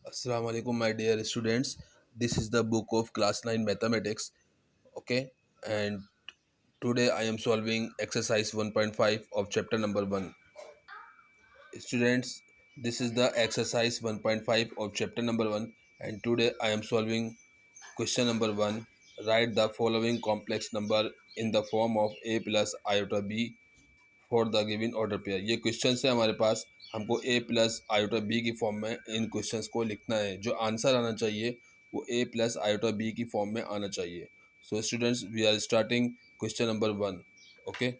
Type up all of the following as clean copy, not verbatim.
Assalamu alaikum, my dear students. This is the book of class 9 mathematics. Okay, and today I am solving exercise 1.5 of chapter number 1. Students, this is the exercise 1.5 of chapter number 1, and today I am solving question number 1. Write the following complex number in the form of a plus iota b for the given order pair. ये question है हमारे पास, हमको ए plus iota B की form में इन questions को लिखना है। जो आंसर आना चाहिए वो ए प्लस आयोटा बी की फॉर्म में आना चाहिए। So students, we are starting question number 1। Okay,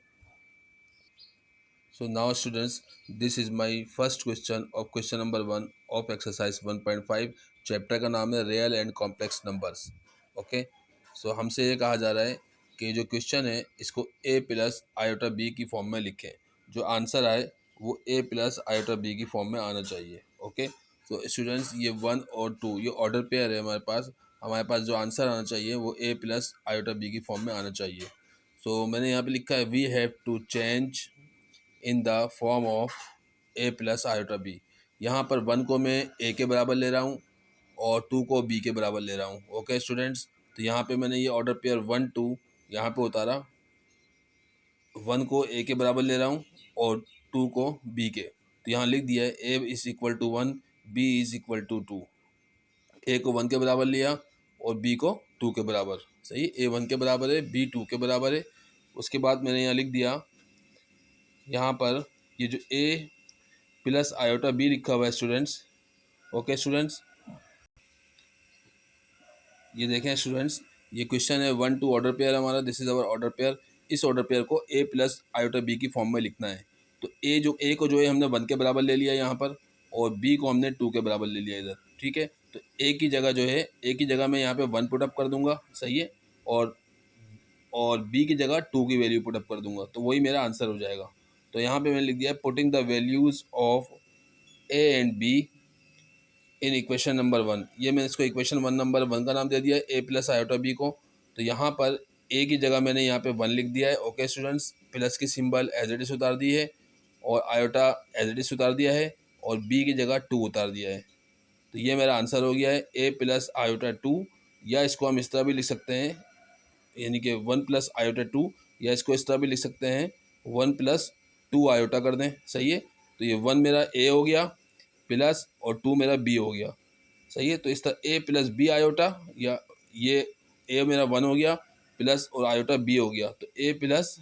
so now students, this is my first question of question number 1 of exercise 1.5। Chapter का नाम है real and complex numbers. Okay, so हमसे ये कहा जा रहा है कि जो क्वेश्चन है इसको ए प्लस आयोटा बी की फॉर्म में लिखें। जो आंसर आए वो ए प्लस आयोटा बी की फॉर्म में आना चाहिए। ओके, तो स्टूडेंट्स, ये 1 और 2 ये ऑर्डर पेयर है हमारे पास जो आंसर आना चाहिए वो ए प्लस आयोटा बी की फॉर्म में आना चाहिए। सो मैंने यहाँ पे लिखा है we have to change in the form of A plus iota B. यहाँ पर 1 को मैं ए के बराबर ले रहा हूँ और 2 को बी के बराबर ले रहा हूँ। ओके स्टूडेंट्स, तो यहाँ पे मैंने ये ऑर्डर पेयर 1 2 यहाँ पे उतारा। 1 को ए के बराबर ले रहा हूँ और 2 को बी के। तो यहाँ लिख दिया है A is equal to 1, B is equal to 2। A को 1 के बराबर लिया और बी को 2 के बराबर। सही, ए 1 के बराबर है, बी 2 के बराबर है। उसके बाद मैंने यहाँ लिख दिया, यहाँ पर ये जो ए प्लस आयोटा बी लिखा हुआ है स्टूडेंट्स। ओके स्टूडेंट्स, ये देखें स्टूडेंट्स, ये क्वेश्चन है 1 2 ऑर्डर पेयर हमारा, this is our order pair. इस ऑर्डर पेयर को ए प्लस आयोटा बी की फॉर्म में लिखना है। तो ए को जो है हमने 1 के बराबर ले लिया यहाँ पर और बी को हमने 2 के बराबर ले लिया इधर। ठीक है, तो ए की जगह जो है ए की जगह मैं यहाँ पे 1 पुटअप कर दूंगा। सही है, और बी की जगह 2 की वैल्यू पुटअप कर दूंगा, तो वही मेरा आंसर हो जाएगा। तो यहाँ पे मैंने लिख दिया putting the values of A and B in equation number 1। ये मैंने इसको इक्वेशन 1 नंबर 1 का नाम दे दिया है, ए प्लस आयोटा बी को। तो यहाँ पर ए की जगह मैंने यहाँ पे 1 लिख दिया है। ओके स्टूडेंट्स, प्लस की सिंबल एज इट इज उतार दी है और आयोटा एज इट इज उतार दिया है और बी की जगह 2 उतार दिया है। तो ये मेरा आंसर हो गया है ए प्लस आयोटा 2, या इसको हम इस तरह भी लिख सकते हैं, यानी कि 1 प्लस आयोटा 2, या इसको इस तरह भी लिख सकते हैं 1 प्लस 2 आयोटा कर दें। सही है, तो ये 1 मेरा ए हो गया प्लस और 2 मेरा बी हो गया। सही है, तो इस तरह ए प्लस बी आयोटा, या ये ए मेरा 1 हो गया प्लस और आयोटा बी हो गया, तो ए प्लस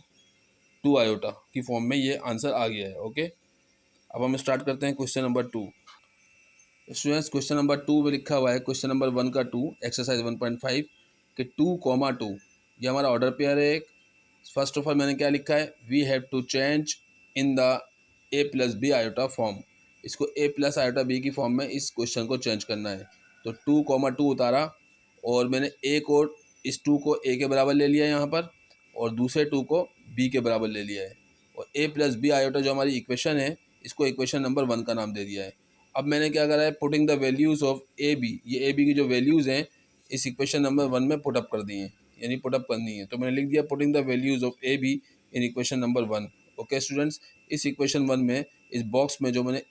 2 आयोटा की फॉर्म में ये आंसर आ गया है। ओके, अब हम स्टार्ट करते हैं question number 2। Students, question number 2 में लिखा हुआ है क्वेश्चन नंबर 1 का 2 एक्सरसाइज 1.5 कि 2, 2 ये हमारा ऑर्डर पेयर है एक। फर्स्ट ऑफ ऑल मैंने क्या लिखा है, we have to change in the A plus B iota form. इसको ए प्लस आयोटा बी की फॉर्म में इस क्वेश्चन को चेंज करना है। तो 2, 2 उतारा और मैंने इस 2 को ए के बराबर ले लिया है यहाँ पर और दूसरे 2 को बी के बराबर ले लिया है। और ए प्लस बी आयोटा जो हमारी इक्वेशन है इसको इक्वेशन नंबर 1 का नाम दे दिया है। अब मैंने क्या करा है, putting the values of A B, ये ए बी की जो वैल्यूज़ हैं इस इक्वेशन नंबर 1 में पुटअप कर दी हैं, यानी पुटअप करनी है। तो मैंने लिख दिया putting the values of A B in equation number 1। Okay students, इस इक्वेशन 1 में इस बॉक्स में जो मैंने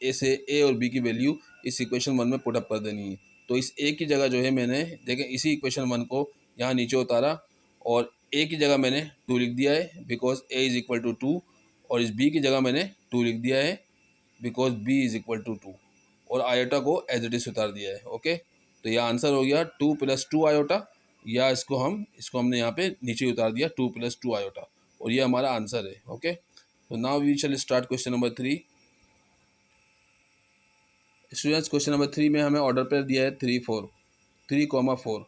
ए और बी की वैल्यू इस इक्वेशन 1 में पुटअप कर देनी है। तो इस ए की जगह जो है मैंने देखें इसी इक्वेशन 1 को यहाँ नीचे उतारा और ए की जगह मैंने 2 लिख दिया है because A is equal to 2, और इस बी की जगह मैंने 2 लिख दिया है because B is equal to 2, और आयोटा को एज इट इज उतार दिया है। ओके, तो यह आंसर हो गया 2 प्लस 2 आयोटा, या इसको हमने यहाँ पे नीचे उतार दिया 2 प्लस 2 आयोटा, और ये हमारा आंसर है। ओके, तो now we shall start question number 3। Students, question number 3 में हमें ऑर्डर पेयर दिया है 3, 4।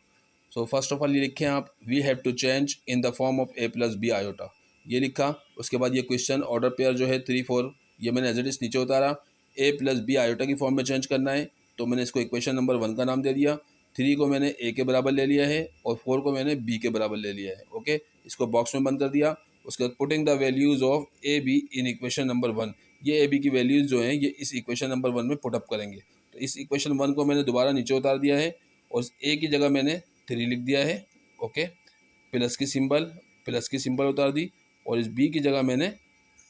सो फर्स्ट ऑफ ऑल ये लिखें आप, we have to change in the form of A plus B iota, ये लिखा। उसके बाद ये क्वेश्चन ऑर्डर पेयर जो है 3, 4 ये मैंने एज इट इज नीचे उतारा, ए प्लस बी आयोटा की फॉर्म में चेंज करना है। तो मैंने इसको इक्वेशन नंबर 1 का नाम दे दिया। 3 को मैंने ए के बराबर ले लिया है और 4 को मैंने बी के बराबर ले लिया है। ओके, इसको बॉक्स में बंद कर दिया। उसके बाद putting the values of A B in equation number 1, ये ए बी की वैल्यूज़ जो हैं ये इस इक्वेशन नंबर 1 में पुटअप करेंगे। तो इस इक्वेशन 1 को मैंने दोबारा नीचे उतार दिया है और ए की जगह मैंने 3 लिख दिया है। ओके, प्लस की सिंबल उतार दी और इस बी की जगह मैंने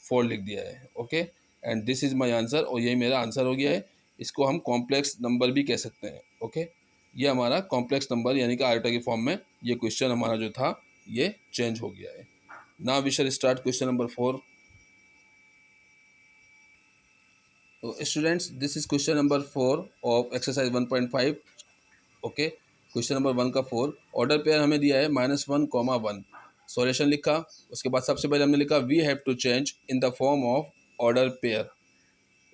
4 लिख दिया है। Okay, and this is my answer, और यही मेरा आंसर हो गया है। इसको हम कॉम्प्लेक्स नंबर भी कह सकते हैं। ओके, ये हमारा कॉम्प्लेक्स नंबर यानी कि आयोटा की फॉर्म में ये क्वेश्चन हमारा जो था ये चेंज हो गया है। Now we shall start question number 4। तो students, this is question number 4 of exercise 1.5। Okay, question number 1 का 4 ऑर्डर पेयर हमें दिया है -1, 1। सॉल्यूशन लिखा, उसके बाद सबसे पहले हमने लिखा we have to change in the form of order pair,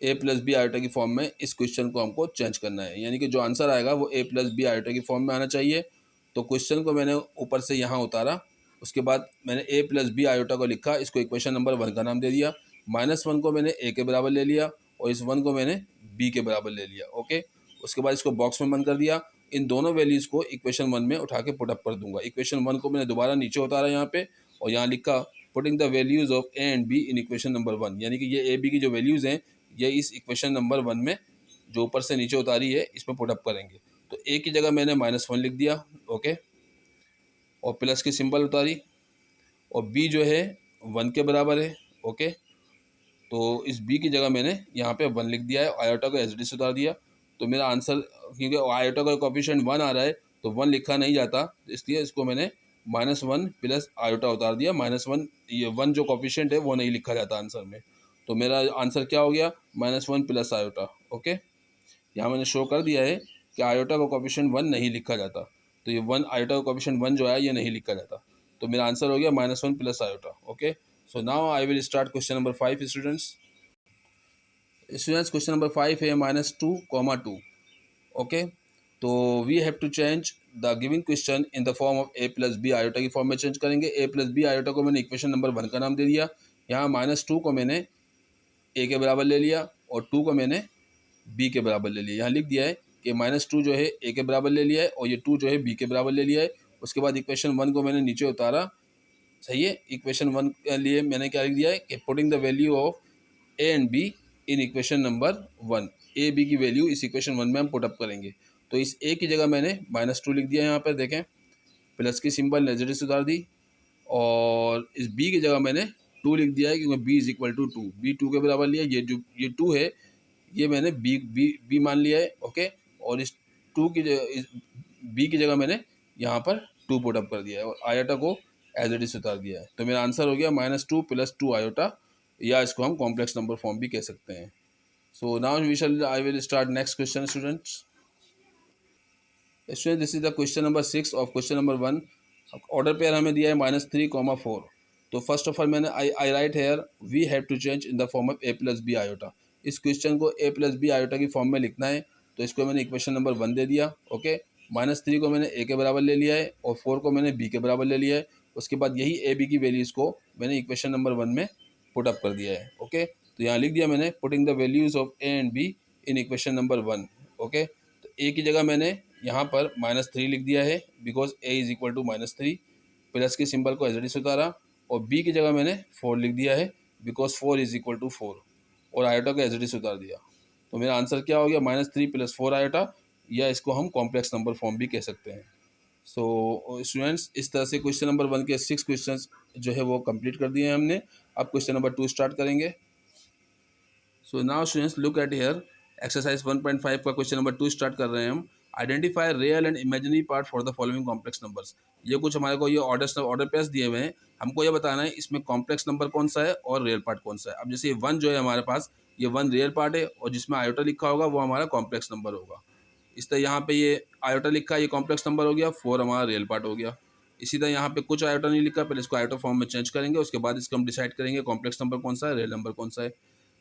A plus B iota की फॉर्म में इस क्वेश्चन को हमको चेंज करना है, यानी कि जो आंसर आएगा वो ए प्लस बी आयोटा की फॉर्म में आना चाहिए। तो क्वेश्चन को मैंने ऊपर से यहाँ उतारा, उसके बाद मैंने ए प्लस बी आयोटा को लिखा, इसको इक्वेशन नंबर 1 का नाम दे दिया। -1 को मैंने ए के बराबर ले लिया और इस 1 को मैंने बी के बराबर ले लिया। ओके, उसके बाद इसको बॉक्स में बंद कर दिया। इन दोनों वैल्यूज़ को इक्वेशन 1 में उठा के पुटअप कर दूंगा। इक्वेशन 1 को मैंने दोबारा नीचे उतारा यहाँ पे और यहाँ लिखा putting the values of A and B in equation number 1, यानी कि ये ए बी की जो वैल्यूज़ हैं ये इस इक्वेशन नंबर 1 में जो ऊपर से नीचे उतारी है इसमें पुटअप करेंगे। तो ए की जगह मैंने -1 लिख दिया। ओके, और प्लस की सिंबल उतारी और बी जो है 1 के बराबर है। ओके, तो इस बी की जगह मैंने यहाँ पे 1 लिख दिया है, आयोटा को एज इट इज उतार दिया। तो मेरा आंसर, क्योंकि आयोटा का कोफिशिएंट 1 आ रहा है तो 1 लिखा नहीं जाता, इसलिए इसको मैंने -1 प्लस आयोटा उतार दिया। -1, ये 1 जो कोफिशिएंट है वो नहीं लिखा जाता आंसर में। तो मेरा आंसर क्या हो गया, -1 प्लस आयोटा। ओके, यहाँ मैंने शो कर दिया है कि आयोटा का कोफिशिएंट 1 नहीं लिखा जाता, तो ये 1 आयोटा का कोफिशिएंट 1 जो है ये नहीं लिखा जाता। तो मेरा आंसर हो गया -1 plus iota. Okay, so now I will start question number 5 students. Question number 5 है -2, 2। ओके, तो we have to change the giving question in the form of A plus B iota की फॉर्म में change करेंगे। A plus B iota को मैंने equation number 1 का नाम दे दिया। यहाँ -2 को मैंने ए के बराबर ले लिया और 2 को मैंने बी के बराबर ले लिया। यहाँ लिख दिया है कि -2 जो है ए के बराबर ले लिया है और ये 2 जो है बी के बराबर ले लिया है। उसके बाद इक्वेशन 1 को मैंने नीचे उतारा। सही है, इक्वेशन 1 के लिए मैंने क्या लिख दिया है कि putting the value of A and B in equation number 1, A B की वैल्यू इस इक्वेशन 1 में हम पुटअप करेंगे। तो इस ए की जगह मैंने -2 लिख दिया, यहाँ पर देखें प्लस की सिंबल नेगेटिव सुधार दी, और इस बी की जगह मैंने 2 लिख दिया है क्योंकि B is equal to 2, B 2 के बराबर लिया। ये जो ये 2 है ये मैंने बी मान लिया है। ओके, और इस 2 की बी की जगह मैंने यहाँ पर 2 पुटअप कर दिया है और आयोटा को एज इट इज उतार दिया है। तो मेरा आंसर हो गया -2 प्लस 2 आयोटा, या इसको हम कॉम्प्लेक्स नंबर फॉर्म भी कह सकते हैं। सो now I will start next question students. This is the question number 6 of question number 1। Order pair हमें दिया है -3, 4। तो फर्स्ट ऑफ ऑल मैंने I write here we have to change in the form of A plus B iota. इस question को A plus B iota की form में लिखना है, तो इसको मैंने इक्वेशन नंबर 1 दे दिया। ओके, -3 को मैंने ए के बराबर ले लिया है और 4 को मैंने बी के बराबर ले लिया है। उसके बाद यही ए बी की वैल्यूज़ को मैंने इक्वेशन नंबर 1 में पुट अप कर दिया है। ओके, तो यहाँ लिख दिया मैंने putting the values of A and B in equation number 1। Okay, तो ए की जगह मैंने यहाँ पर -3 लिख दिया है because A is equal to -3, plus के सिंबल को एज इट इज उतारा, और बी की जगह मैंने 4 लिख दिया है बिकॉज 4 इज इक्वल टू 4, और आयोटा को एज इट इज उतार दिया। तो मेरा आंसर क्या हो गया, -3 प्लस 4 आयोटा, या इसको हम कॉम्प्लेक्स नंबर फॉर्म भी कह सकते हैं। सो स्टूडेंट्स, इस तरह से क्वेश्चन नंबर 1 के 6 क्वेश्चन जो है वो कंप्लीट कर दिए हैं हमने। अब क्वेश्चन नंबर 2 स्टार्ट करेंगे। सो now students look at here, exercise 1.5 का क्वेश्चन नंबर 2 स्टार्ट कर रहे हैं हम। Identify real and imaginary part for the following complex numbers. ये कुछ हमारे को ये ऑर्डर पेयर्स दिए हुए हैं, हमको ये बताना है इसमें कॉम्प्लेक्स नंबर कौन सा है और रियल पार्ट कौन सा है। अब जैसे 1 जो है हमारे पास, ये 1 रियल पार्ट है और जिसमें आयोटा लिखा होगा वो हमारा कॉम्प्लेक्स नंबर होगा। इस तरह यहाँ पे ये आयोटा लिखा है, ये कॉम्प्लेक्स नंबर हो गया, 4 हमारा रियल पार्ट हो गया। इसी तरह यहाँ पे कुछ आयोटा नहीं लिखा, पहले इसको आयोटा फॉर्म में चेंज करेंगे, उसके बाद इसको हम डिसाइड करेंगे कॉम्प्लेक्स नंबर कौन सा है, रियल नंबर कौन सा है।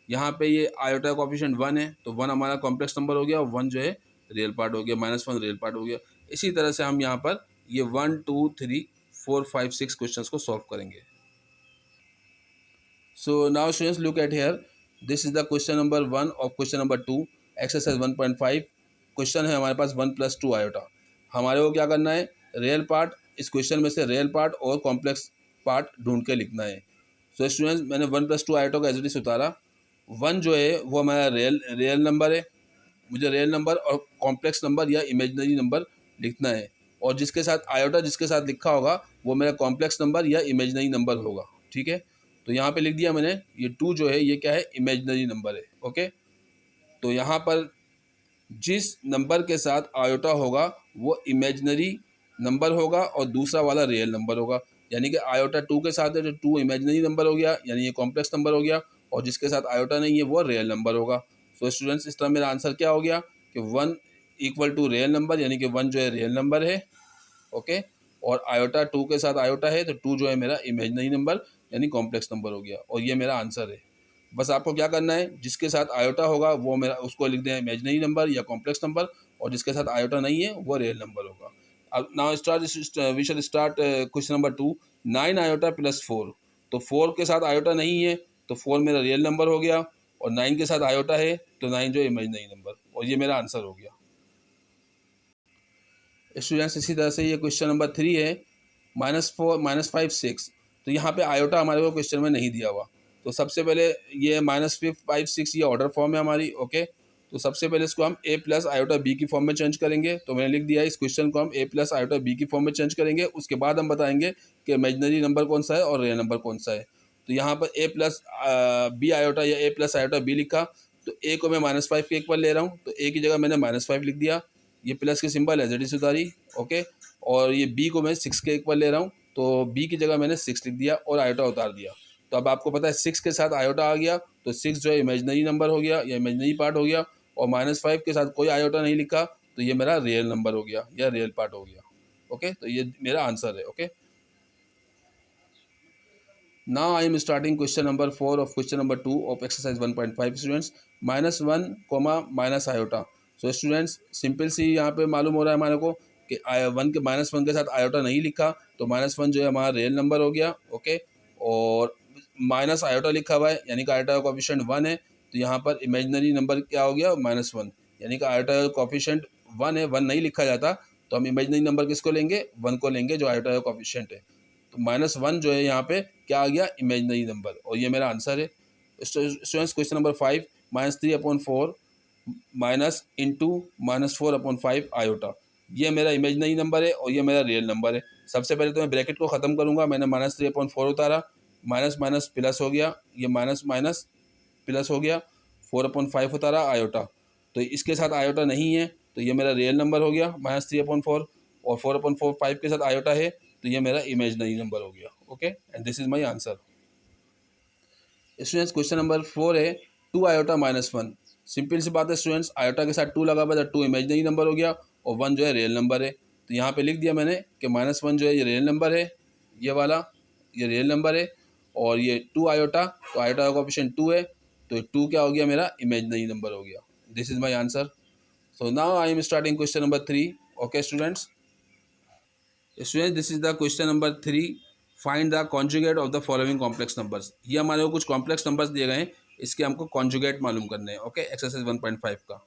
यहाँ पे ये आयोटा कोएफिशिएंट 1 है, तो 1 हमारा कॉम्प्लेक्स नंबर हो गया और 1 जो है रियल पार्ट हो गया, -1 रियल पार्ट हो गया। इसी तरह से हम यहाँ पर ये 1 2 3 4 5 6 क्वेश्चंस को सॉल्व करेंगे। सो now students look at here, this is the question number 1 of question number 2, exercise 1.5। Question है हमारे पास 1 + 2 आयोटा। हमारे को क्या करना है, रियल पार्ट, इस क्वेश्चन में से रियल पार्ट और कॉम्प्लेक्स पार्ट ढूंढ के लिखना है। सो स्टूडेंट्स, मैंने 1 + 2 आयोटा को एज इट इज उतारा। 1 जो है वो हमारा रियल नंबर है, मुझे रियल नंबर और कॉम्प्लेक्स नंबर या इमेजिनरी नंबर लिखना है, और जिसके साथ आयोटा जिसके साथ लिखा होगा वो मेरा कॉम्प्लेक्स नंबर या इमेजिनरी नंबर होगा। ठीक है, तो यहाँ पे लिख दिया मैंने, ये 2 जो है ये क्या है, इमेजिनरी नंबर है। ओके, तो यहाँ पर जिस नंबर के साथ आयोटा होगा वो इमेजिनरी नंबर होगा और दूसरा वाला रियल नंबर होगा। यानी कि आयोटा 2 के साथ है तो 2 इमेजिनरी नंबर हो गया, यानी ये कॉम्प्लेक्स नंबर हो गया, और जिसके साथ आयोटा नहीं है वो रियल नंबर होगा। सो स्टूडेंट्स, इस तरह मेरा आंसर क्या हो गया कि 1 इक्वल टू रियल नंबर, यानी कि 1 जो है रियल नंबर है, ओके। और आयोटा 2 के साथ आयोटा है तो 2 जो है मेरा इमेजिनरी नंबर यानी कॉम्प्लेक्स नंबर हो गया, और ये मेरा आंसर है। बस आपको क्या करना है, जिसके साथ आयोटा होगा वो मेरा उसको लिख दें इमेजिनरी नंबर या कॉम्प्लेक्स नंबर, और जिसके साथ आयोटा नहीं है वो रियल नंबर होगा। अब now we shall start question number 2। 9 iota plus 4, तो 4 के साथ आयोटा नहीं है तो 4 मेरा रियल नंबर हो गया, और 9 के साथ आयोटा है तो 9 जो इमेजिनरी नंबर, और ये मेरा आंसर हो गया। स्टूडेंट्स, इसी तरह से ये क्वेश्चन नंबर 3 है, -4 -5 6। तो यहाँ पे आयोटा हमारे को क्वेश्चन में नहीं दिया हुआ, तो सबसे पहले ये -5 6 ये ऑर्डर फॉर्म है हमारी, ओके। तो सबसे पहले इसको हम a प्लस आयोटा बी की फॉर्म में चेंज करेंगे। तो मैंने लिख दिया है, इस क्वेश्चन को हम a प्लस आयोटा बी की फॉर्म में चेंज करेंगे। उसके बाद हम बताएंगे कि इमेजिनरी नंबर कौन सा है और रियल नंबर कौन सा है। तो यहाँ पर a प्लस बी आयोटा या a प्लस आयोटा बी लिखा, तो a को मैं -5 के इक्वल ले रहा हूँ, तो a की जगह मैंने -5 लिख दिया, ये प्लस की सिंबल एज इट इज उतारी, ओके। और ये b को मैं 6 के इक्वल ले रहा हूँ, तो b की जगह मैंने 6 लिख दिया और आयोटा उतार दिया। तो अब आपको पता है 6 के साथ आयोटा आ गया, तो 6 जो है इमेजिनरी नंबर हो गया या इमेजिनरी पार्ट हो गया, और -5 के साथ कोई आयोटा नहीं लिखा तो ये मेरा रियल नंबर हो गया या रियल पार्ट हो गया, ओके। तो ये मेरा आंसर है, okay. Now I am starting question number 4 of question number 2 of exercise 1.5 students, -1 minus iota. So students, simple सी यहाँ पे मालूम हो रहा है हमारे को कि -1 के साथ आयोटा नहीं लिखा, तो -1 जो है हमारा रियल नंबर हो गया, ओके। और माइनस आयोटा लिखा हुआ है यानी कि आयोटा का कोफिशिएंट 1 है, तो यहाँ पर इमेजिनरी नंबर क्या हो गया, -1, यानी कि आयोटा का कोफिशिएंट 1 है, 1 नहीं लिखा जाता, तो हम इमेजिनरी नंबर किसको लेंगे, 1 को लेंगे जो आयोटा का कोफिशिएंट है। तो -1 जो है यहाँ पे क्या आ गया, इमेजिनरी नंबर, और ये मेरा आंसर है। Students, question number 5, -3/4 minus into -4/5 iota, ये मेरा इमेजिनरी नंबर है और ये मेरा रियल नंबर है। सबसे पहले तो मैं ब्रैकेट को ख़त्म करूँगा, मैंने -3/4 उतारा, माइनस माइनस प्लस हो गया, ये माइनस माइनस प्लस हो गया, 4/5 उतारा आयोटा, तो इसके साथ आयोटा नहीं है तो ये मेरा रियल नंबर हो गया -3/4, और 4/5 के साथ आयोटा है तो ये मेरा इमेजिनरी नंबर हो गया, okay. And this is my answer. Students, question number 4 है 2 आयोटा -1। सिंपल सी बात है स्टूडेंट्स, आयोटा के साथ 2 लगा हुआ था, 2 इमेजिनरी नंबर हो गया और 1 जो है रियल नंबर है। तो यहाँ पे लिख दिया मैंने कि -1 जो है ये रियल नंबर है, ये वाला ये रियल नंबर है, और ये 2 आयोटा, तो आयोटा का कोफिशिएंट 2 है, तो 2 क्या हो गया, मेरा इमेजिनरी नंबर हो गया। This is my answer. So now I am starting question number 3, okay students. Student, this is the question number 3, find the conjugate of the following complex numbers. ये हमारे को कुछ कॉम्प्लेक्स नंबर्स दिए गए हैं, इसके हमको कॉन्जुगेट मालूम करने हैं, ओके, एक्सरसाइज 1.5 का।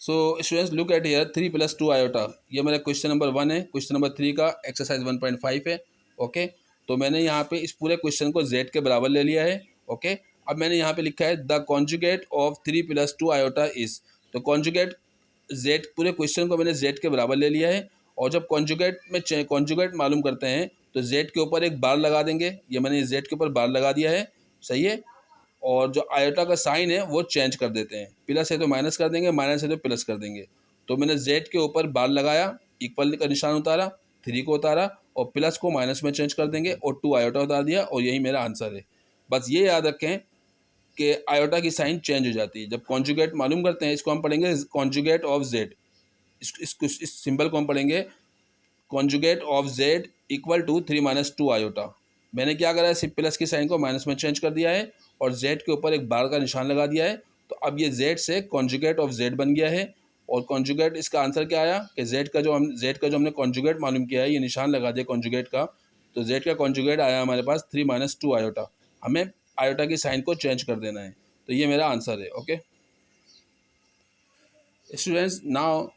सो students, look at here 3 + 2 iota, ये मेरा क्वेश्चन नंबर 1 है, क्वेश्चन नंबर 3 का एक्सरसाइज 1.5 है, ओके। तो मैंने यहाँ पे इस पूरे क्वेश्चन को z के बराबर ले लिया है, ओके। अब मैंने यहाँ पे लिखा है the conjugate of 3 + 2 iota is, तो कॉन्जुगेट z, पूरे क्वेश्चन को मैंने z के बराबर ले लिया है, और जब कॉन्जुगेट में कॉन्जुगेट मालूम करते हैं तो z के ऊपर एक बार लगा देंगे, ये मैंने z के ऊपर बार लगा दिया है, सही है। और जो आयोटा का साइन है वो चेंज कर देते हैं, प्लस है तो माइनस कर देंगे, माइनस है तो प्लस कर देंगे। तो मैंने z के ऊपर बार लगाया, इक्वल का निशान उतारा, 3 को उतारा, और प्लस को माइनस में चेंज कर देंगे, और 2 आयोटा उतार दिया, और यही मेरा आंसर है। बस ये याद रखें कि आयोटा की साइन चेंज हो जाती है जब कॉन्जुगेट मालूम करते हैं। इसको हम पढ़ेंगे कॉन्जुगेट ऑफ z, इस सिंबल को हम पढ़ेंगे conjugate of z equal to 3 - 2 iota. मैंने क्या करा है, सिर्फ प्लस की साइन को माइनस में चेंज कर दिया है और z के ऊपर एक बार का निशान लगा दिया है, तो अब ये z से कॉन्जुगेट ऑफ z बन गया है। और कॉन्जुगेट, इसका आंसर क्या आया कि z का जो हमने कॉन्जुगेट मालूम किया है, ये निशान लगा दिया कॉन्जुगेट का, तो z का कॉन्जुगेट आया हमारे पास 3 - 2 आयोटा। हमें आयोटा की साइन को चेंज कर देना है, तो ये मेरा आंसर है, okay students. Now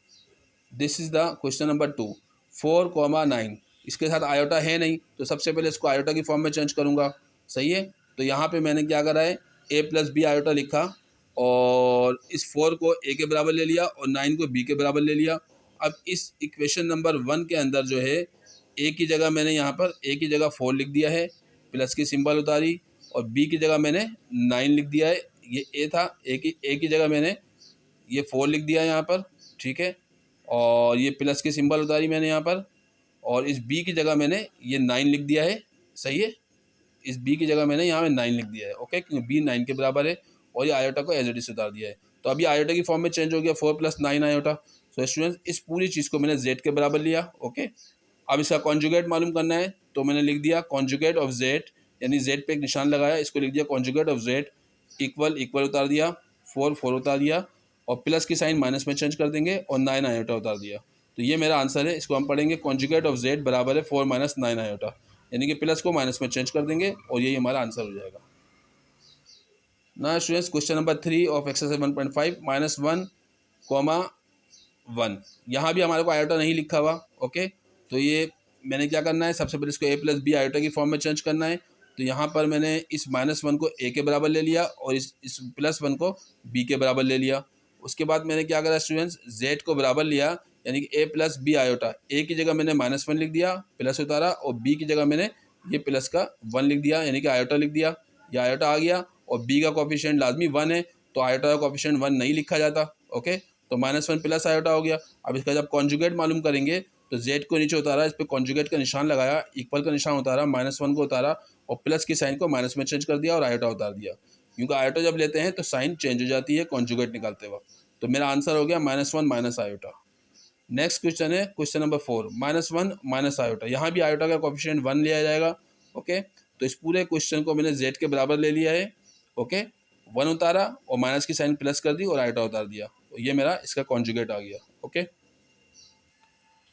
this is the question number 2, 4, 9, इसके साथ आयोटा है नहीं, तो सबसे पहले इसको आयोटा की फॉर्म में चेंज करूँगा, सही है। तो यहाँ पे मैंने क्या करा है, a + b आयोटा लिखा, और इस 4 को a के बराबर ले लिया और 9 को b के बराबर ले लिया। अब इस इक्वेशन नंबर 1 के अंदर जो है a की जगह मैंने यहाँ पर a की जगह 4 लिख दिया है, प्लस की सिंबल उतारी, और b की जगह मैंने 9 लिख दिया है, ये a था, a की जगह मैंने ये 4 लिख दिया यहाँ पर, ठीक है, और ये प्लस की सिंबल उतारी मैंने यहाँ पर, और इस बी की जगह मैंने ये 9 लिख दिया है, सही है। इस बी की जगह मैंने यहाँ पे 9 लिख दिया है, ओके, क्योंकि बी 9 के बराबर है, और ये आयोटा को एज इट इज उतार दिया है। तो अभी आयोटा की फॉर्म में चेंज हो गया, 4 + 9 आयोटा। सो स्टूडेंट्स, इस पूरी चीज़ को मैंने जेड के बराबर लिया, ओके। अब इसका कॉन्जुगेट मालूम करना है, तो मैंने लिख दिया कॉन्जुगेट ऑफ जेड, यानी जेड पे एक निशान लगाया, इसको लिख दिया conjugate of Z, equal equal उतार दिया, 4 4 उतार दिया, और प्लस की साइन माइनस में चेंज कर देंगे, और 9 आयोटा उतार दिया। तो ये मेरा आंसर है। इसको हम पढ़ेंगे कॉन्जुगेट ऑफ जेड बराबर है 4 - 9 आयोटा, यानी कि प्लस को माइनस में चेंज कर देंगे, और यही हमारा आंसर हो जाएगा। ना students, question number 3 of exercise 1.5 -1, 1, यहाँ भी हमारे को आयोटा नहीं लिखा हुआ, ओके। तो ये मैंने क्या करना है, सबसे पहले इसको a + b आयोटा की फॉर्म में चेंज करना है। तो यहाँ पर मैंने इस -1 को a के बराबर ले लिया, और इस +1 को b के बराबर ले लिया। उसके बाद मैंने क्या करा स्टूडेंट्स, z को बराबर लिया, यानी कि a + b आयोटा, a की जगह मैंने -1 लिख दिया, प्लस उतारा, और b की जगह मैंने ये प्लस का 1 लिख दिया, यानी कि आयोटा लिख दिया। ये आयोटा आ गया, और b का कोफिशिएंट लाजमी 1 है, तो आयोटा का कोफिशिएंट 1 नहीं लिखा जाता, ओके। तो -1 प्लस आयोटा हो गया। अब इसका जब कॉन्जुगेट मालूम करेंगे, तो z को नीचे उतारा, इस पर कॉन्जुगेट का निशान लगाया, इक्वल का निशान उतारा, -1 को उतारा, और प्लस की साइन को माइनस में चेंज कर दिया, और आयोटा उतार दिया, क्योंकि आयोटा जब लेते हैं तो साइन चेंज हो जाती है कॉन्जुगेट निकालते वक्त। तो मेरा आंसर हो गया -1 - आयोटा। नेक्स्ट क्वेश्चन है क्वेश्चन नंबर 4, -1 - आयोटा। यहाँ भी आयोटा का कोफिशिएंट 1 लिया जाएगा, ओके। तो इस पूरे क्वेश्चन को मैंने z के बराबर ले लिया है, ओके, 1 उतारा, और माइनस की साइन प्लस कर दी, और आयोटा उतार दिया। तो ये मेरा इसका कॉन्जुगेट आ गया, okay.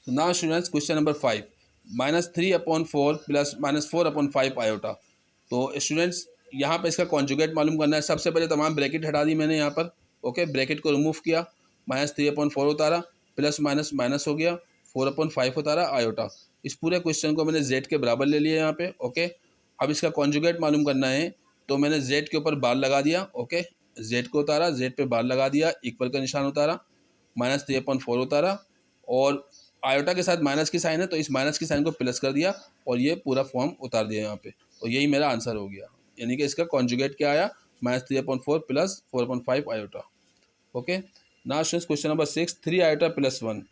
So now students, question number 5, -3/4 plus -4/5 iota. तो स्टूडेंट्स, यहाँ पे इसका कॉन्जुगेट मालूम करना है। सबसे पहले तमाम ब्रैकेट हटा दी मैंने यहाँ पर, ओके, ब्रैकेट को रिमूव किया, -3/4 उतारा, प्लस माइनस माइनस हो गया, 4/5 उतारा आयोटा। इस पूरे क्वेश्चन को मैंने जेड के बराबर ले लिया यहाँ पे, ओके। अब इसका कॉन्जुगेट मालूम करना है, तो मैंने जेड के ऊपर बार लगा दिया, ओके, जेड को उतारा, जेड पे बार लगा दिया, इक्वल का निशान उतारा, -3/4 उतारा, और आयोटा के साथ माइनस की साइन है, तो इस माइनस की साइन को प्लस कर दिया, और ये पूरा फॉर्म उतार दिया यहाँ पे, और यही मेरा आंसर हो गया। यानी कि इसका कॉन्जुगेट क्या आया, -3/4 plus 4/5 iota, okay. Now students, question number 6, 3 iota + 1,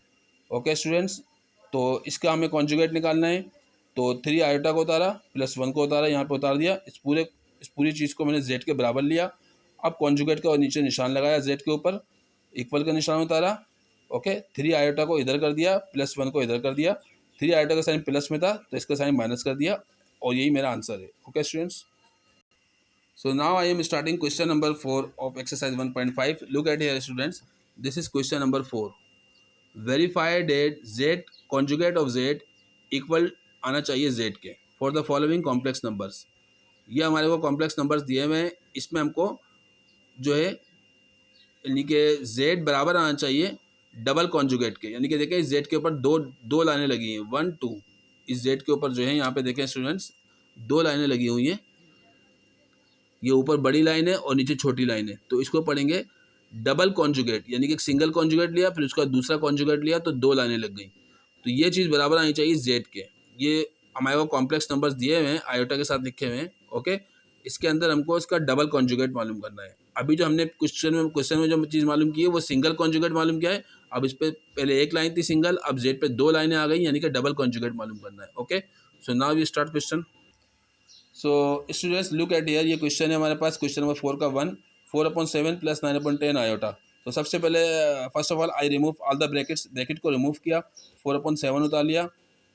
okay students. तो इसका हमें कॉन्जुगेट निकालना है, तो 3 आयोटा को उतारा, +1 को उतारा, यहाँ पे उतार दिया। इस पूरी चीज़ को मैंने जेड के बराबर लिया। अब कॉन्जुगेट का नीचे निशान लगाया जेड के ऊपर, इक्वल का निशान उतारा, ओके। 3 आयोटा को इधर कर दिया, +1 को इधर कर दिया। 3 आयोटा का साइन प्लस में था, तो इसका साइन माइनस कर दिया, और यही मेरा आंसर है, okay students. So now I am starting question number 4 of exercise 1.5। Look at here students, this is question number 4। Verify date Z conjugate of Z equal आना चाहिए जेड के for the following complex numbers. ये हमारे को complex numbers दिए हुए हैं, इसमें हमको जो है यानी कि जेड बराबर आना चाहिए डबल कॉन्जुगेट के। यानी कि देखें, इस जेड के ऊपर दो लाइनें लगी हैं, 1 2, इस जेड के ऊपर जो है यहाँ पे देखें स्टूडेंट्स, 2 लाइनें लगी हुई हैं। ये ऊपर बड़ी लाइन है और नीचे छोटी लाइन है, तो इसको पढ़ेंगे डबल कॉन्जुगेट, यानी कि एक सिंगल कॉन्जुगेट लिया, फिर उसका दूसरा कॉन्जुगेट लिया, तो 2 लाइनें लग गई। तो ये चीज़ बराबर आनी चाहिए जेड के। ये हमारे को कॉम्प्लेक्स नंबर्स दिए हुए हैं, आयोटा के साथ लिखे हुए हैं, ओके। इसके अंदर हमको इसका डबल कॉन्जुगेट मालूम करना है। अभी जो हमने क्वेश्चन में जो चीज़ मालूम की है, वो सिंगल कॉन्जुगेट मालूम किया है। अब इस पर पहले एक लाइन थी सिंगल, अब जेड पे 2 लाइनें आ गई, यानी कि डबल कॉन्जुगेट मालूम करना है, okay. So now we start question. So students, look at here, ये क्वेश्चन है हमारे पास, क्वेश्चन नंबर 4 का 1, 4/7 प्लस 9/10 आयोटा। तो सबसे पहले first of all I remove all the brackets, bracket को रिमूव किया, 4/7 उतार लिया,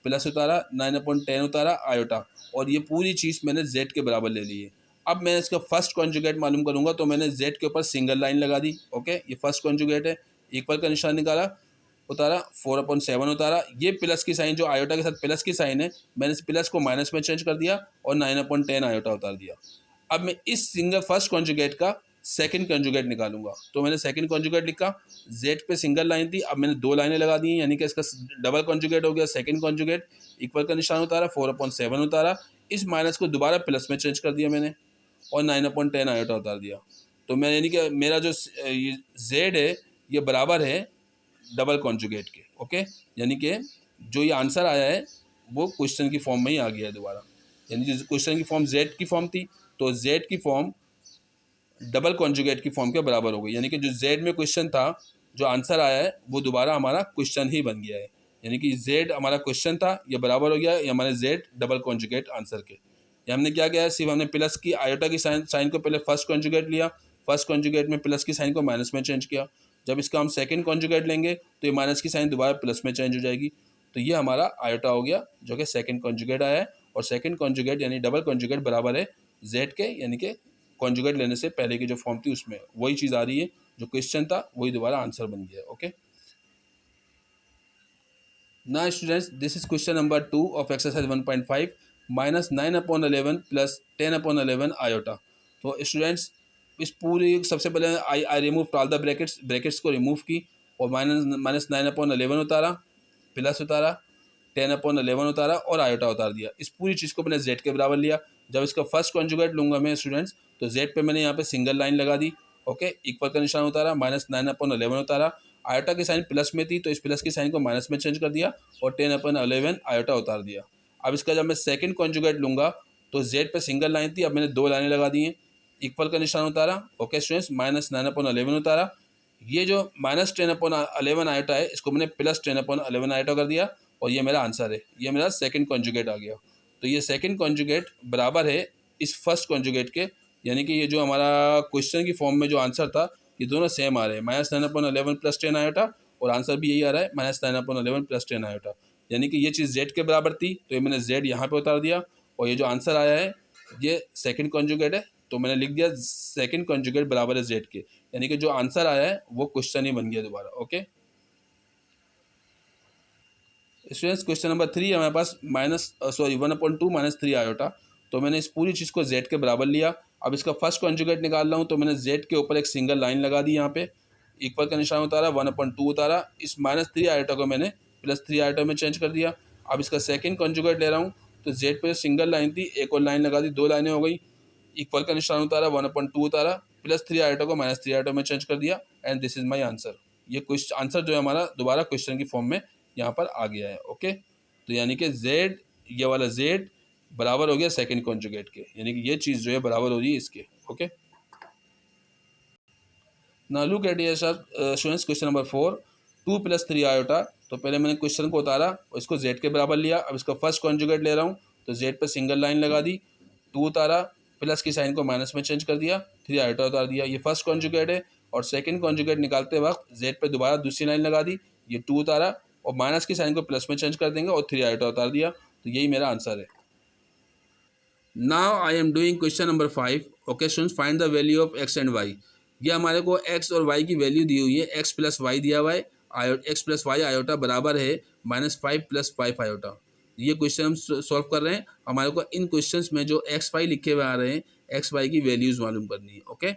प्लस उतारा, 9/10 उतारा आयोटा, और ये पूरी चीज़ मैंने जेड के बराबर ले ली है। अब मैं इसका फर्स्ट कॉन्जुगेट मालूम करूँगा, तो मैंने जेड के ऊपर सिंगल लाइन लगा दी, ओके। ये फर्स्ट कॉन्जुगेट है, इक्वल का निशान निकाला, उतारा, 4/7 उतारा, ये प्लस की साइन जो आयोटा के साथ प्लस की साइन है, मैंने इस प्लस को माइनस में चेंज कर दिया, और 9/10 आयोटा उतार दिया। अब मैं इस सिंगल फर्स्ट कॉन्जुगेट का सेकंड कॉन्जुगेट निकालूंगा, तो मैंने सेकंड कॉन्जुगेट लिखा, जेड पे सिंगल लाइन थी, अब मैंने 2 लाइनें लगा दी, यानी कि इसका डबल कॉन्जुगेट हो गया सेकंड कॉन्जुगेट, इक्वल का निशान उतारा, 4/7 उतारा, इस माइनस को दोबारा प्लस में चेंज कर दिया मैंने, और 9/10 आयोटा उतार दिया। तो मैं यानी कि मेरा जो जेड है, ये बराबर है डबल कॉन्जुगेट के, ओके। यानी कि जो ये आंसर आया है, वो क्वेश्चन की फॉर्म में ही आ गया है दोबारा। यानी कि क्वेश्चन की फॉर्म जेड की फॉर्म थी, तो जेड की फॉर्म डबल कॉन्जुगेट की फॉर्म के बराबर हो गई, यानी कि जो जेड में क्वेश्चन था, जो आंसर आया है वो दोबारा हमारा क्वेश्चन ही बन गया है। यानी कि जेड हमारा क्वेश्चन था, ये बराबर हो गया ये हमारे जेड डबल कॉन्जुगेट आंसर के। ये हमने क्या किया है, सिर्फ हमने प्लस की आयोटा की साइन को पहले फर्स्ट कॉन्जुगेट लिया, फर्स्ट कॉन्जुगेट में प्लस की साइन को माइनस में चेंज किया। जब इसका हम सेकंड कॉन्जुगेट लेंगे तो ये माइनस की साइन दोबारा प्लस में चेंज हो जाएगी। तो ये हमारा आयोटा हो गया जो कि सेकंड कॉन्जुगेट आया है। और सेकंड कॉन्जुगेट यानी डबल कॉन्जुगेट बराबर है जेड के, यानी कि कॉन्जुगेट लेने से पहले की जो फॉर्म थी उसमें वही चीज़ आ रही है, जो क्वेश्चन था वही दोबारा आंसर बन गया। Okay, now students, this is question number 2 of exercise 1.5 minus 9/11 plus 10/11 iota। तो स्टूडेंट्स इस पूरी सबसे पहले I remove all the brackets को रिमूव की और माइनस 9/11 उतारा, प्लस उतारा, 10/11 उतारा और आयोटा उतार दिया। इस पूरी चीज़ को मैंने जेड के बराबर लिया। जब इसका फर्स्ट कॉन्जुगेट लूँगा मैं स्टूडेंट्स, तो जेड पे मैंने यहाँ पे सिंगल लाइन लगा दी। ओके, इक्वल का निशान उतारा, माइनस 9/11 उतारा, आयोटा की साइन प्लस में थी तो इस प्लस की साइन को माइनस में चेंज कर दिया और 10/11 आयोटा उतार दिया। अब इसका जब मैं सेकंड कॉन्जुगेट लूँगा तो जेड पे सिंगल लाइन थी, अब मैंने 2 लाइनें लगा दी हैं, इक्वल का निशान उतारा। ओके स्टूडेंट्स, माइनस 9/11 उतारा। ये जो माइनस 10/11 आयोटा है इसको मैंने प्लस 10/11 आयोटा कर दिया और ये मेरा आंसर है, ये मेरा सेकंड कॉन्जुगेट आ गया। तो ये सेकंड कॉन्जुगेट बराबर है इस फर्स्ट कॉन्जुगेट के, यानी कि ये जो हमारा क्वेश्चन की फॉर्म में जो आंसर था ये दोनों सेम आ रहे हैं, माइनस 9/11 प्लस 10 आयोटा, और आंसर भी यही आ रहा है माइनस 9/11 प्लस 10 आयोटा। यानी कि ये चीज़ जेड के बराबर थी तो ये मैंने जेड यहाँ पे उतार दिया और ये जो आंसर आया है ये सेकंड कॉन्जुगेट है, तो मैंने लिख दिया सेकंड कॉन्जुगेट बराबर है जेड के, यानी कि जो आंसर आया है वो क्वेश्चन ही बन गया दोबारा। ओके स्टूडेंट्स, क्वेश्चन नंबर 3 है हमारे पास 1/2 माइनस 3 आयोटा। तो मैंने इस पूरी चीज़ को जेड के बराबर लिया। अब इसका फर्स्ट कॉन्जुगेट निकाल रहा हूँ तो मैंने जेड के ऊपर एक सिंगल लाइन लगा दी, यहाँ पे इक्वल का निशान उतारा, 1/2 उतारा, इस माइनस 3 आयोटा को मैंने प्लस 3 आयोटा में चेंज कर दिया। अब इसका सेकेंड कॉन्जुगेट ले रहा हूँ तो जेड पे सिंगल लाइन थी, एक और लाइन लगा दी, 2 लाइनें हो गई, इक्वल का निशान उतारा, 1/2 उतारा, प्लस 3 आयोटा को माइनस 3 आयोटा में चेंज कर दिया and this is my answer. ये क्वेश्चन आंसर जो है हमारा दोबारा क्वेश्चन की फॉर्म में यहाँ पर आ गया है। ओके, तो यानी कि जेड, ये वाला जेड बराबर हो गया सेकंड कॉन्जुगेट के, यानी कि ये चीज़ जो है बराबर हो रही है इसके। ओके, नाउ लुक एट ये sir students, question number 4 2 + 3 iota. तो पहले मैंने क्वेश्चन को उतारा और इसको जेड के बराबर लिया। अब इसका फर्स्ट कॉन्जुगेट ले रहा हूँ तो जेड पर सिंगल लाइन लगा दी, 2 उतारा, प्लस की साइन को माइनस में चेंज कर दिया, 3 आयोटा उतार दिया। ये फर्स्ट कॉन्जुगेट है और सेकंड कॉन्जुगेट निकालते वक्त जेड पे दोबारा दूसरी लाइन लगा दी, ये 2 उतारा और माइनस की साइन को प्लस में चेंज कर देंगे और 3 आयोटा उतार दिया। तो यही मेरा आंसर है। Now I am doing question number 5। Okay students, find the value of X and Y. ये हमारे को एक्स और वाई की वैल्यू दी हुई है, एक्स प्लस वाई दिया हुआ है, एक्स प्लस वाई आयोटा बराबर है -5 + 5 आयोटा। ये क्वेश्चन हम सॉल्व कर रहे हैं। हमारे को इन क्वेश्चंस में जो एक्स वाई लिखे हुए आ रहे हैं, एक्स वाई की वैल्यूज मालूम करनी है। Okay,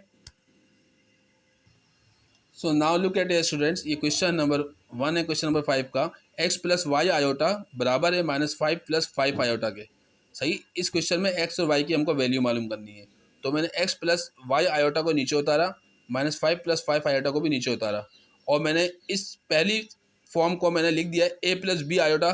so now look at students, ये क्वेश्चन नंबर 1 है, क्वेश्चन नंबर 5 का, एक्स प्लस वाई आयोटा बराबर है -5 + 5 आयोटा के। सही, इस क्वेश्चन में एक्स और वाई की हमको वैल्यू मालूम करनी है। तो मैंने एक्स प्लस वाई आयोटा को नीचे उतारा, -5 + 5 आयोटा को भी नीचे उतारा और मैंने इस पहली फॉर्म को मैंने लिख दिया ए प्लस बी आयोटा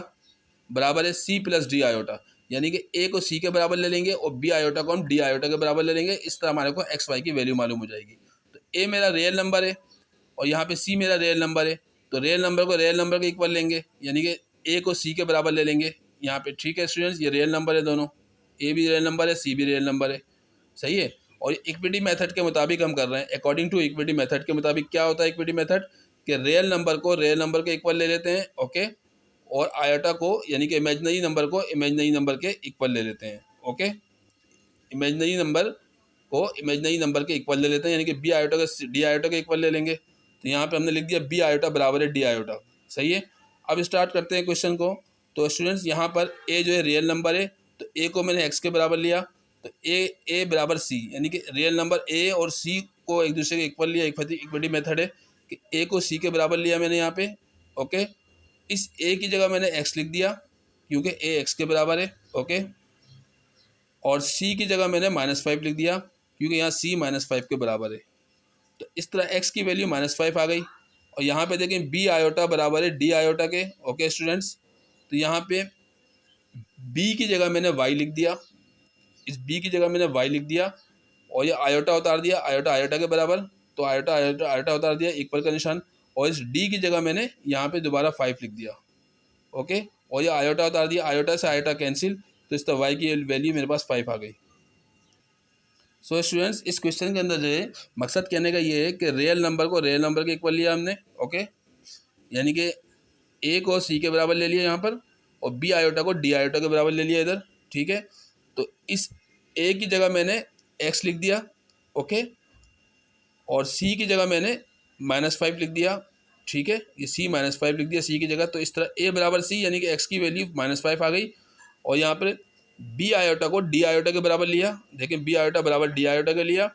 बराबर है सी प्लस डी आयोटा। यानी कि ए को सी के बराबर ले लेंगे और बी आयोटा को हम डी आयोटा के बराबर ले लेंगे। इस तरह हमारे को एक्स वाई की वैल्यू मालूम हो जाएगी। तो ए मेरा रियल नंबर है और यहाँ पे सी मेरा रियल नंबर है, तो रियल नंबर को रियल नंबर के इक्वल लेंगे, यानी कि ए को सी के बराबर ले लेंगे यहाँ पे। ठीक है स्टूडेंट्स, ये रियल नंबर है दोनों, ए भी रियल नंबर है, सी भी रियल नंबर है। सही है, और इक्विटी मेथड के मुताबिक हम कर रहे हैं। अकॉर्डिंग टू इक्विटी मेथड के मुताबिक क्या होता है इक्विटी मेथड, कि रियल नंबर को रियल नंबर के इक्वल ले लेते हैं। ओके, और आयोटा को यानी कि इमेजनरी नंबर को इमेजनरी नंबर के इक्वल ले लेते हैं। ओके, इमेजनरी नंबर को इमेजनरी नंबर के इक्वल ले लेते हैं, यानी कि बी आयोटा का डी आयोटा के इक्वल ले लेंगे। तो यहाँ पे हमने लिख दिया बी आयोटा बराबर है डी आयोटा। सही है, अब स्टार्ट करते हैं क्वेश्चन को। तो स्टूडेंट्स यहाँ पर ए जो है रियल नंबर है, तो ए को मैंने एक्स के बराबर लिया, तो ए बराबर सी, यानी कि रियल नंबर ए और सी को एक दूसरे के इक्वल लिया। इक्विटी मेथड है कि ए को सी के बराबर लिया मैंने यहाँ पे। ओके, इस ए की जगह मैंने एक्स लिख दिया क्योंकि ए एक्स के बराबर है। ओके, और सी की जगह मैंने -5 लिख दिया क्योंकि यहाँ सी -5 के बराबर है। तो इस तरह एक्स की वैल्यू -5 आ गई और यहाँ पे देखें बी आयोटा बराबर है डी आयोटा के। ओके स्टूडेंट्स, तो यहाँ पे बी की जगह मैंने वाई लिख दिया, इस बी की जगह मैंने वाई लिख दिया और ये आयोटा उतार दिया, आयोटा आयोटा के बराबर, तो आयोटा आयोटा आयोटा उतार दिया, इक्वल का निशान, और इस डी की जगह मैंने यहाँ पे दोबारा 5 लिख दिया। ओके, और ये आयोटा उतार दिया, आयोटा से आयोटा कैंसिल, तो इस तरह वाई की वैल्यू मेरे पास 5 आ गई। सो स्टूडेंट्स, इस क्वेश्चन के अंदर जो है मकसद कहने का ये है कि रियल नंबर को रियल नंबर के इक्वल लिया हमने। ओके, यानी कि ए को सी के बराबर ले लिया यहाँ पर, और बी आयोटा को डी आयोटा के बराबर ले लिया इधर। ठीक है, तो इस ए की जगह मैंने एक्स लिख दिया। ओके, और सी की जगह मैंने -5 लिख दिया। ठीक है, ये सी -5 लिख दिया सी की जगह। तो इस तरह ए बराबर सी, यानी कि एक्स की वैल्यू -5 आ गई। और यहाँ पर बी आयोटा को डी आयोटा के बराबर लिया। देखें, बी आयोटा बराबर डी आयोटा के लिया।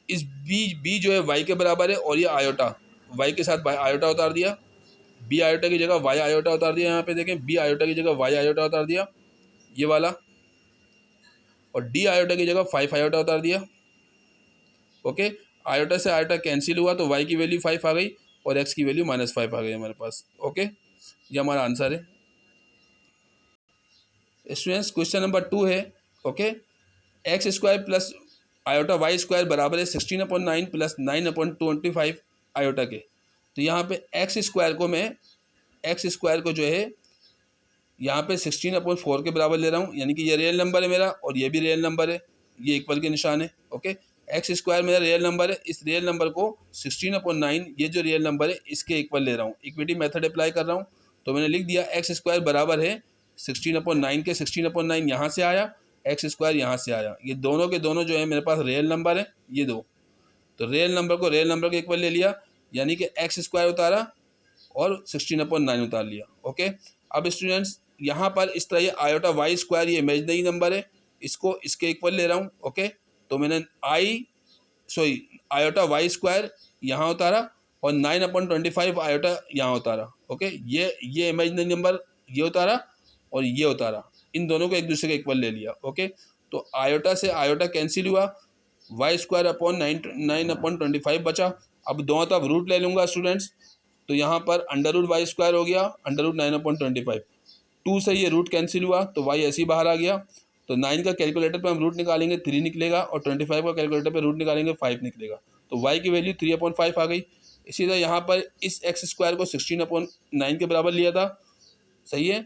इस बी जो है वाई के बराबर है, और ये आयोटा वाई के साथ आयोटा उतार दिया। बी आयोटा की जगह वाई आयोटा उतार दिया। यहाँ पे देखें, बी आयोटा की जगह वाई आयोटा उतार दिया, ये वाला, और डी आयोटा की जगह 5 आयोटा उतार दिया। ओके, आयोटा से आयोटा कैंसिल हुआ, तो वाई की वैल्यू 5 आ गई और एक्स की वैल्यू -5 आ गई हमारे पास। ओके, ये हमारा आंसर है। स्टूडेंट्स, क्वेश्चन नंबर 2 है। Okay, X square plus iota Y square बराबर है 16/9 प्लस 9/25 आयोटा के। तो यहाँ पे एक्स स्क्वायर को जो है यहाँ पे 16/4 के बराबर ले रहा हूँ, यानी कि ये रियल नंबर है मेरा और ये भी रियल नंबर है, ये इक्वल के निशान है। ओके, एक्स स्क्वायर मेरा रियल नंबर है, इस रियल नंबर को 16/9 ये जो रियल नंबर है इसके इक्वल ले रहा हूँ, इक्विटी मेथड अप्लाई कर रहा हूँ। तो मैंने लिख दिया एक्स स्क्वायर बराबर है 16/9 के, 16/9 यहाँ से आया, एक्स स्क्वायर यहाँ से आया, ये दोनों के दोनों जो है मेरे पास रियल नंबर है, ये दो। तो रियल नंबर को रियल नंबर के इक्वल ले लिया, यानी कि एक्स स्क्वायर उतारा और 16/9 उतार लिया। ओके, अब स्टूडेंट्स यहाँ पर इस तरह ये आयोटा वाई स्क्वायर ये इमेजिनरी नंबर है, इसको इसके इक्वल ले रहा हूँ। ओके, तो मैंने आयोटा वाई स्क्वायर यहाँ उतारा और 9/25 आयोटा यहाँ उतारा। ओके, ये इमेजिनरी नंबर ये उतारा और ये उतारा, इन दोनों को एक दूसरे के इक्वल ले लिया। ओके, तो आयोटा से आयोटा कैंसिल हुआ, वाई स्क्वायर अपॉन 9/25 बचा। अब दोनों तरफ रूट ले लूँगा स्टूडेंट्स, तो यहाँ पर √y स्क्वायर हो गया √9/25। 2 से ये रूट कैंसिल हुआ, तो y ऐसे ही बाहर आ गया। तो 9 का कैलकुलेटर पे हम रूट निकालेंगे 3 निकलेगा, और 25 का कैलकुलेटर पे रूट निकालेंगे 5 निकलेगा। तो y की वैल्यू 3/5 आ गई। इसी तरह यहाँ पर इस एक्स स्क्वायर को 16/9 के बराबर लिया था, सही है।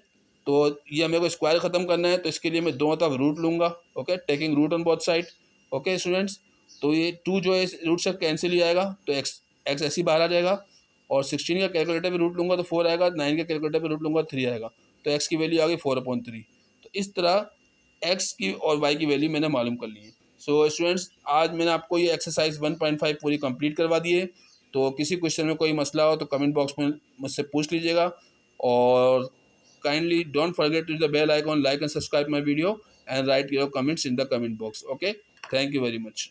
तो ये हमें को स्क्वायर ख़त्म करना है, तो इसके लिए मैं दोनों तरफ रूट लूँगा। Okay, taking root on both side. Okay students, तो ये 2 जो है रूट से कैंसिल ही आएगा, तो एक्स ऐसे ही बाहर आ जाएगा। और 16 का कैलकुलेटर पे रूट लूँगा तो 4 आएगा, 9 के कैलकुलेटर पे रूट लूँगा 3 आएगा, तो एक्स की वैल्यू आ गई 4/3। तो इस तरह एक्स की और वाई की वैल्यू मैंने मालूम कर ली है। सो स्टूडेंट्स, आज मैंने आपको ये एक्सरसाइज 1.5 पूरी कंप्लीट करवा दी है। तो किसी क्वेश्चन में कोई मसला हो तो कमेंट बॉक्स में मुझसे पूछ लीजिएगा, और kindly don't forget to the bell icon, like and subscribe my video, and write your comments in the comment box. Okay, thank you very much.